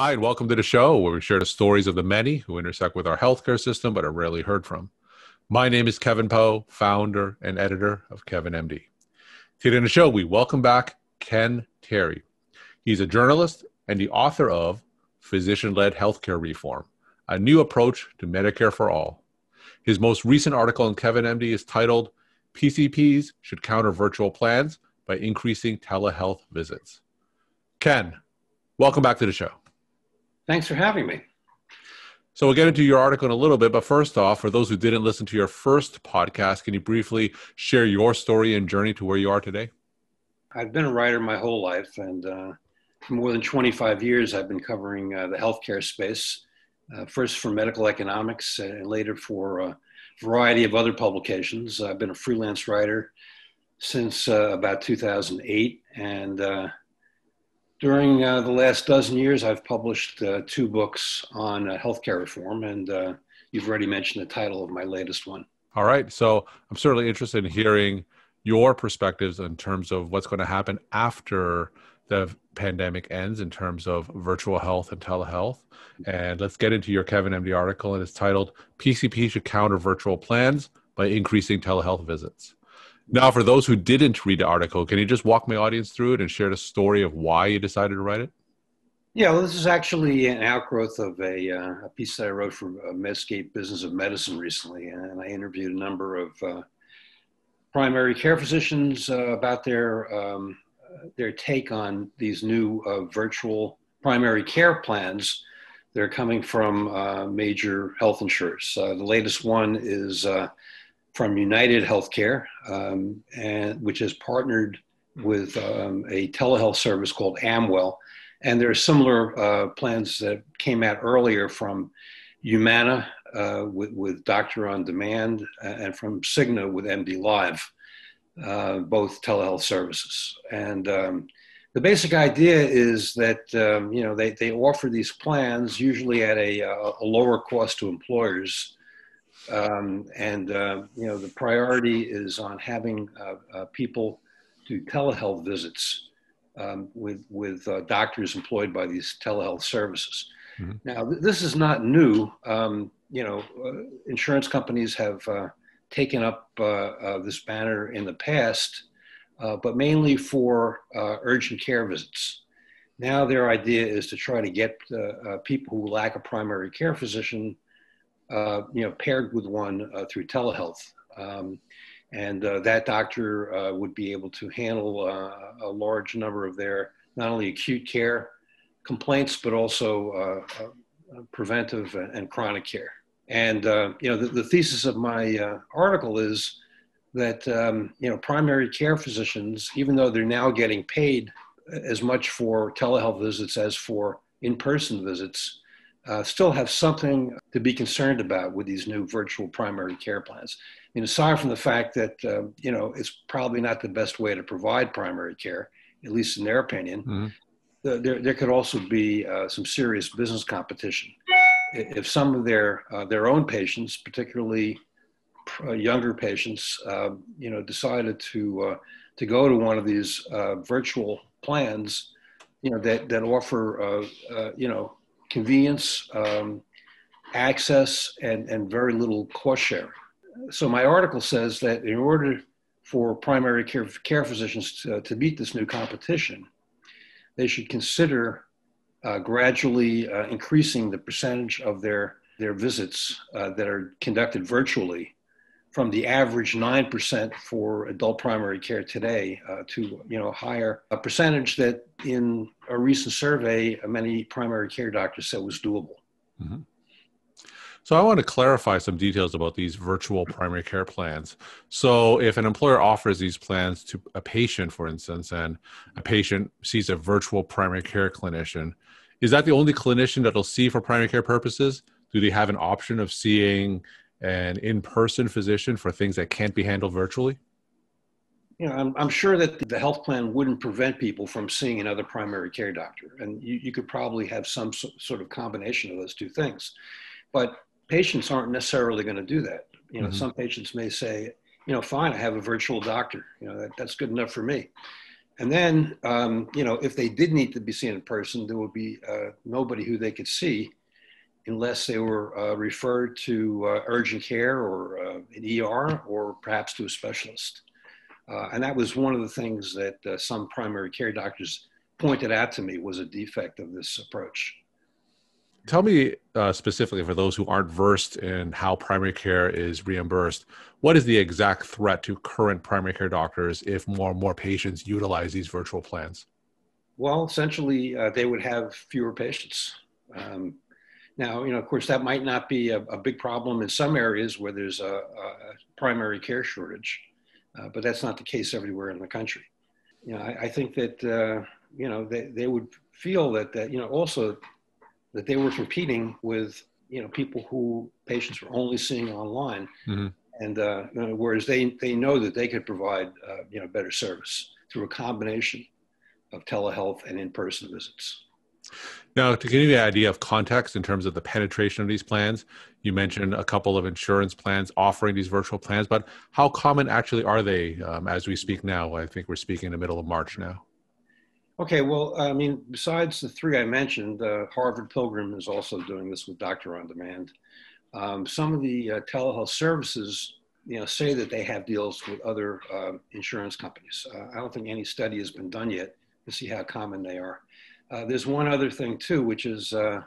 Hi, and welcome to the show where we share the stories of the many who intersect with our healthcare system but are rarely heard from. My name is Kevin Poe, founder and editor of Kevin MD. Today on the show, we welcome back Ken Terry. He's a journalist and the author of Physician-Led Healthcare Reform, a new approach to Medicare for All. His most recent article in Kevin MD is titled, PCPs Should Counter Virtual Plans by Increasing Telehealth Visits. Ken, welcome back to the show. Thanks for having me. So we'll get into your article in a little bit, but first off, for those who didn't listen to your first podcast, can you briefly share your story and journey to where you are today? I've been a writer my whole life, and for more than 25 years, I've been covering the healthcare space, first for medical economics and later for a variety of other publications. I've been a freelance writer since about 2008, and during the last dozen years, I've published 2 books on healthcare reform, and you've already mentioned the title of my latest one. All right. So I'm certainly interested in hearing your perspectives in terms of what's going to happen after the pandemic ends in terms of virtual health and telehealth. And let's get into your Kevin MD article, and it's titled, PCP Should Counter Virtual Plans by Increasing Telehealth Visits. Now, for those who didn't read the article, can you just walk my audience through it and share the story of why you decided to write it? Yeah, well, this is actually an outgrowth of a piece that I wrote for Medscape Business of Medicine recently, and I interviewed a number of primary care physicians about their take on these new virtual primary care plans. They're coming from major health insurers. The latest one is from United Healthcare, and which has partnered with a telehealth service called Amwell. And there are similar plans that came out earlier from Humana with Doctor on Demand and from Cigna with MD Live, both telehealth services. And the basic idea is that they offer these plans usually at a lower cost to employers. The priority is on having people do telehealth visits with doctors employed by these telehealth services. Mm-hmm. Now, this is not new. Insurance companies have taken up this banner in the past, but mainly for urgent care visits. Now, their idea is to try to get people who lack a primary care physician paired with one through telehealth. That doctor would be able to handle a large number of their not only acute care complaints, but also preventive and chronic care. And, the thesis of my article is that, primary care physicians, even though they're now getting paid as much for telehealth visits as for in-person visits, still have something to be concerned about with these new virtual primary care plans. Aside from the fact that, it's probably not the best way to provide primary care, at least in their opinion, mm-hmm. there could also be some serious business competition. If some of their own patients, particularly younger patients, decided to go to one of these virtual plans, that offer, convenience, access, and very little cost sharing. So my article says that in order for primary care physicians to meet this new competition, they should consider gradually increasing the percentage of their visits that are conducted virtually from the average 9% for adult primary care today to higher a percentage that in a recent survey many primary care doctors said was doable. Mm-hmm. So I want to clarify some details about these virtual primary care plans. So if an employer offers these plans to a patient, for instance, and a patient sees a virtual primary care clinician, is that the only clinician that they'll see for primary care purposes? Do they have an option of seeing an in-person physician for things that can't be handled virtually? I'm sure that the health plan wouldn't prevent people from seeing another primary care doctor. And you could probably have some sort of combination of those two things. But patients aren't necessarily going to do that. Mm-hmm. Some patients may say, fine, I have a virtual doctor. That's good enough for me. And then, if they did need to be seen in person, there would be nobody who they could see unless they were referred to urgent care or an ER or perhaps to a specialist. And that was one of the things that some primary care doctors pointed out to me was a defect of this approach. Tell me specifically, for those who aren't versed in how primary care is reimbursed, what is the exact threat to current primary care doctors if more and more patients utilize these virtual plans? Well, essentially, they would have fewer patients. Now, of course, that might not be a big problem in some areas where there's a primary care shortage, but that's not the case everywhere in the country. I think that, they would feel that, also that they were competing with, people who patients were only seeing online. Mm-hmm. And whereas they know that they could provide, better service through a combination of telehealth and in-person visits. Now, to give you an idea of context in terms of the penetration of these plans, you mentioned a couple of insurance plans offering these virtual plans, but how common actually are they as we speak now? I think we're speaking in the middle of March now. Okay, well, besides the three I mentioned, Harvard Pilgrim is also doing this with Doctor on Demand. Some of the telehealth services, say that they have deals with other insurance companies. I don't think any study has been done yet to see how common they are. There's one other thing too, which is the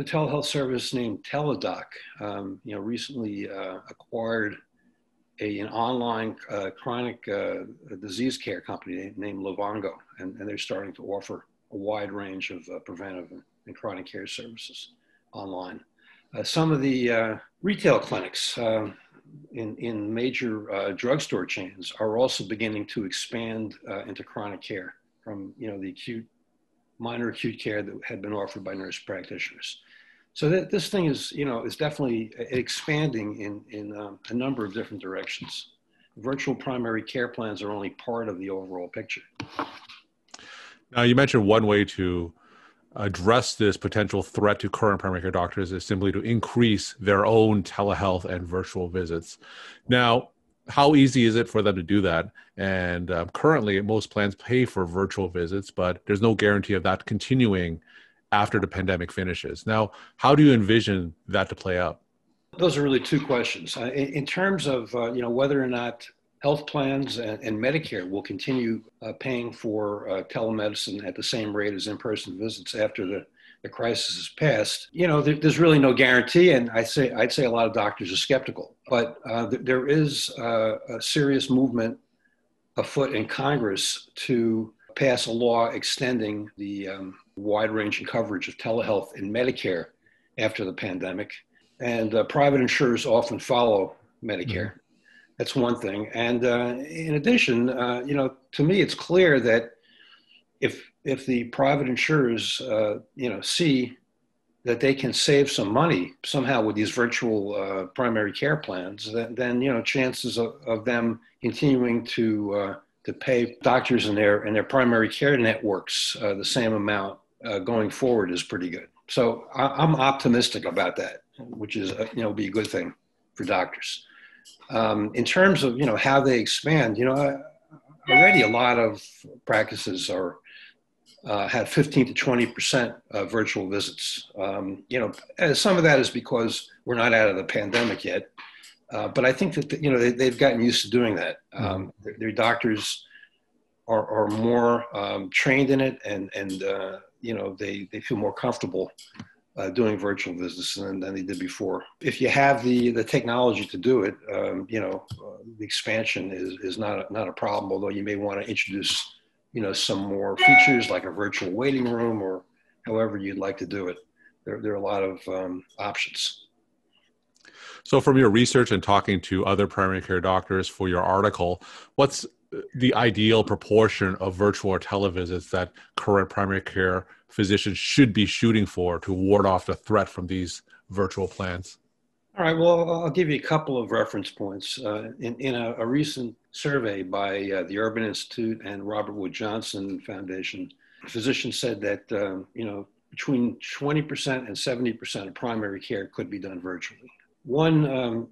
telehealth service named Teladoc. Recently acquired an online chronic disease care company named Livongo, and they're starting to offer a wide range of preventive and chronic care services online. Some of the retail clinics in major drugstore chains are also beginning to expand into chronic care from the minor acute care that had been offered by nurse practitioners. So this thing is definitely expanding in a number of different directions. Virtual primary care plans are only part of the overall picture. Now, you mentioned one way to address this potential threat to current primary care doctors is simply to increase their own telehealth and virtual visits. Now, how easy is it for them to do that? And currently, most plans pay for virtual visits, but there's no guarantee of that continuing after the pandemic finishes. Now, how do you envision that to play out? Those are really two questions. In terms of whether or not health plans and Medicare will continue paying for telemedicine at the same rate as in-person visits after the crisis is passed, there's really no guarantee, and I'd say a lot of doctors are skeptical. But there is a serious movement afoot in Congress to pass a law extending the wide-ranging coverage of telehealth in Medicare after the pandemic. And private insurers often follow Medicare. Mm-hmm. That's one thing. And in addition, to me, it's clear that if the private insurers, see that they can save some money somehow with these virtual primary care plans, then chances of them continuing to pay doctors and their primary care networks the same amount going forward is pretty good. So I'm optimistic about that, which is be a good thing for doctors. In terms of how they expand, already a lot of practices have 15 to 20% virtual visits. Some of that is because we're not out of the pandemic yet, but I think that they've gotten used to doing that. Their doctors are more trained in it, and they feel more comfortable doing virtual visits than they did before. If you have the technology to do it, the expansion is not a problem, although you may want to introduce some more features like a virtual waiting room or however you'd like to do it. There are a lot of options. So from your research and talking to other primary care doctors for your article, what's the ideal proportion of virtual or televisits that current primary care physicians should be shooting for to ward off the threat from these virtual plans? All right, well, I'll give you a couple of reference points. In a recent survey by the Urban Institute and Robert Wood Johnson Foundation, physicians said that between 20% and 70% of primary care could be done virtually. One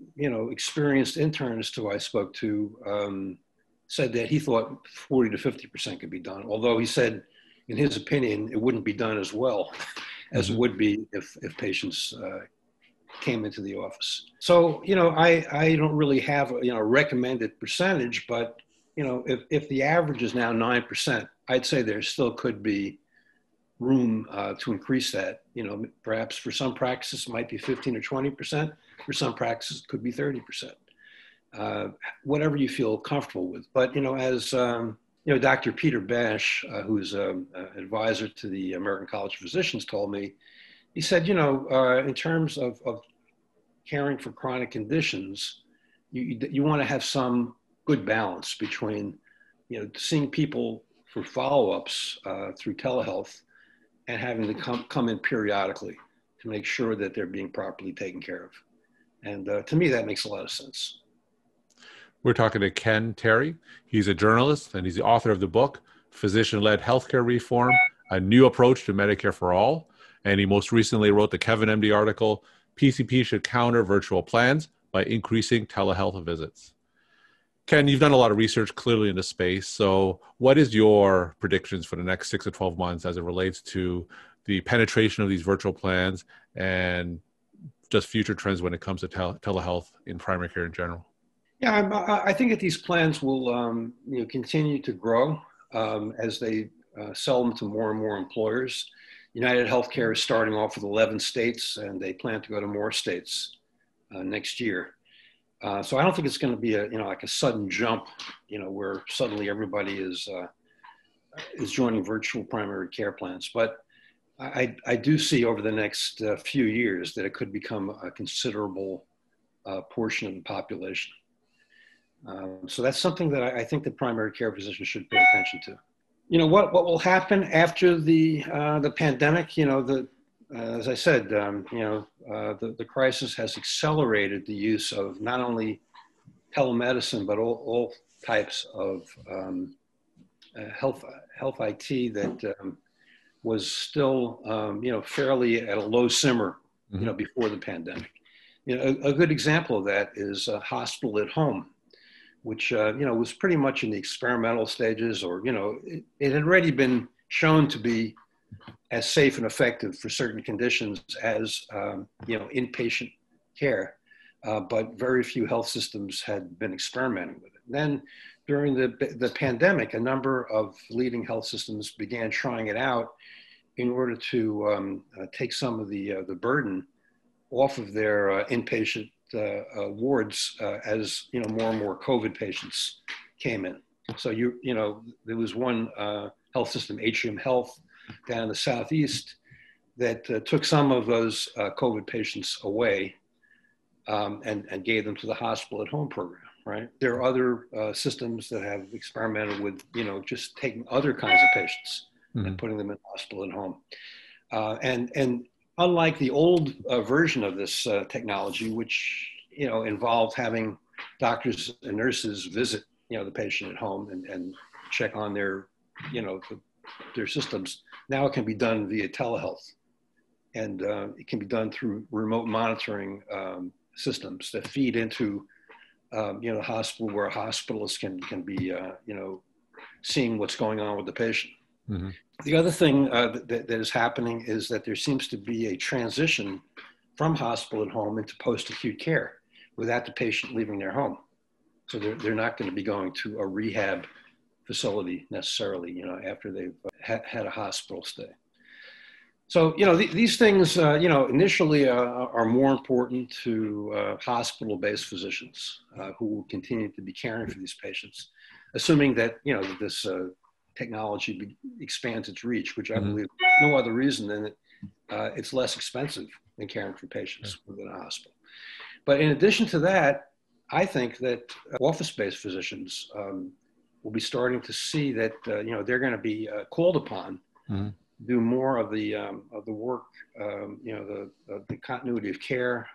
experienced internist who I spoke to said that he thought 40 to 50% could be done, although he said, in his opinion, it wouldn't be done as well as it would be if patients came into the office. So, I don't really have a recommended percentage, but, if the average is now 9%, I'd say there still could be room to increase that. Perhaps for some practices, it might be 15 or 20%. For some practices, it could be 30%. Whatever you feel comfortable with. But, as Dr. Peter Bash, who's an advisor to the American College of Physicians, told me, he said, in terms of caring for chronic conditions, you want to have some good balance between, seeing people for follow-ups through telehealth and having to come in periodically to make sure that they're being properly taken care of. And to me, that makes a lot of sense. We're talking to Ken Terry. He's a journalist and he's the author of the book, Physician-Led Healthcare Reform, A New Approach to Medicare for All. And he most recently wrote the Kevin MD article, PCP Should Counter Virtual Plans by Increasing Telehealth Visits. Ken, you've done a lot of research clearly in the space. So what is your predictions for the next 6 to 12 months as it relates to the penetration of these virtual plans and just future trends when it comes to telehealth in primary care in general? Yeah, I think that these plans will continue to grow as they sell them to more and more employers. United Healthcare is starting off with 11 states, and they plan to go to more states next year. So I don't think it's going to be like a sudden jump, where suddenly everybody is joining virtual primary care plans. But I do see over the next few years that it could become a considerable portion of the population. So that's something that I think that primary care physicians should pay attention to. What will happen after the pandemic? As I said, the crisis has accelerated the use of not only telemedicine but all types of health IT that was still fairly at a low simmer before the pandemic. A good example of that is hospital at home, which was pretty much in the experimental stages, or it had already been shown to be as safe and effective for certain conditions as inpatient care, but very few health systems had been experimenting with it. Then during the pandemic, a number of leading health systems began trying it out in order to take some of the burden off of their inpatient wards as more and more COVID patients came in. So there was one health system, Atrium Health, down in the Southeast, that took some of those COVID patients away and gave them to the hospital at home program. Right. There are other systems that have experimented with just taking other kinds of patients and putting them in hospital at home. And unlike the old version of this technology, which involved having doctors and nurses visit the patient at home and check on their their systems, now it can be done via telehealth, and it can be done through remote monitoring systems that feed into the hospital, where hospitalists can be seeing what's going on with the patient. Mm-hmm. The other thing that is happening is that there seems to be a transition from hospital at home into post-acute care without the patient leaving their home. So they're not going to be going to a rehab facility necessarily, after they've had a hospital stay. So, these things, initially are more important to hospital-based physicians who will continue to be caring for these patients, assuming that, this technology expands its reach, which I believe no other reason than that it's less expensive than caring for patients within a hospital. But in addition to that, I think that office-based physicians will be starting to see that, they're going to be called upon to do more of the work, the continuity of care,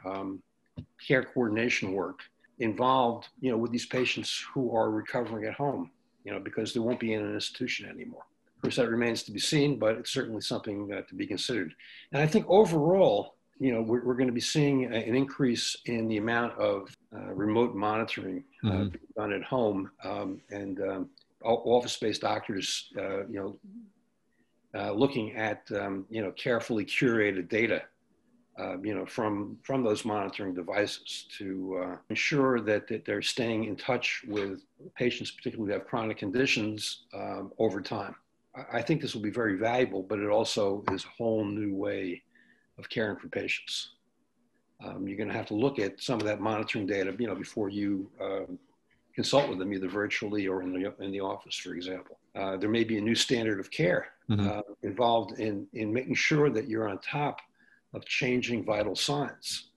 care coordination work involved, with these patients who are recovering at home, because they won't be in an institution anymore. Of course, that remains to be seen, but it's certainly something to be considered. And I think overall, we're going to be seeing an increase in the amount of remote monitoring being done at home, and office-based doctors, looking at carefully curated data, from those monitoring devices to ensure that they're staying in touch with patients, particularly who have chronic conditions, over time. I think this will be very valuable, but it also is a whole new way of caring for patients. You're going to have to look at some of that monitoring data, before you consult with them, either virtually or in the office, for example. There may be a new standard of care involved in making sure that you're on top of changing vital signs.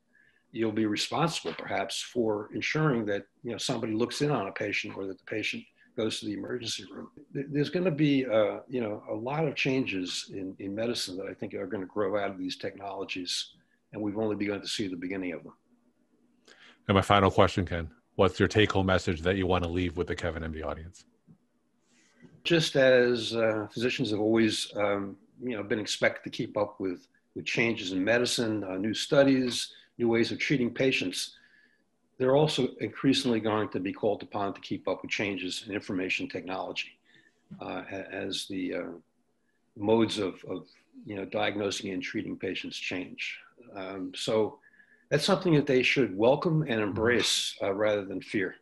You'll be responsible, perhaps, for ensuring that somebody looks in on a patient, or that the patient goes to the emergency room. There's going to be a lot of changes in medicine that I think are going to grow out of these technologies, and we've only begun to see the beginning of them. And my final question, Ken, what's your take-home message that you want to leave with the Kevin MD audience? Just as physicians have always been expected to keep up with changes in medicine, new studies, new ways of treating patients, they're also increasingly going to be called upon to keep up with changes in information technology, as the modes of diagnosing and treating patients change. So that's something that they should welcome and embrace rather than fear,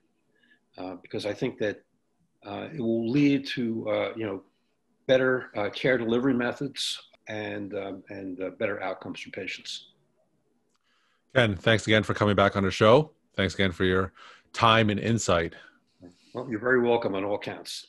because I think that it will lead to better care delivery methods and better outcomes for patients. Ken, thanks again for coming back on the show. Thanks again for your time and insight. Well, you're very welcome on all counts.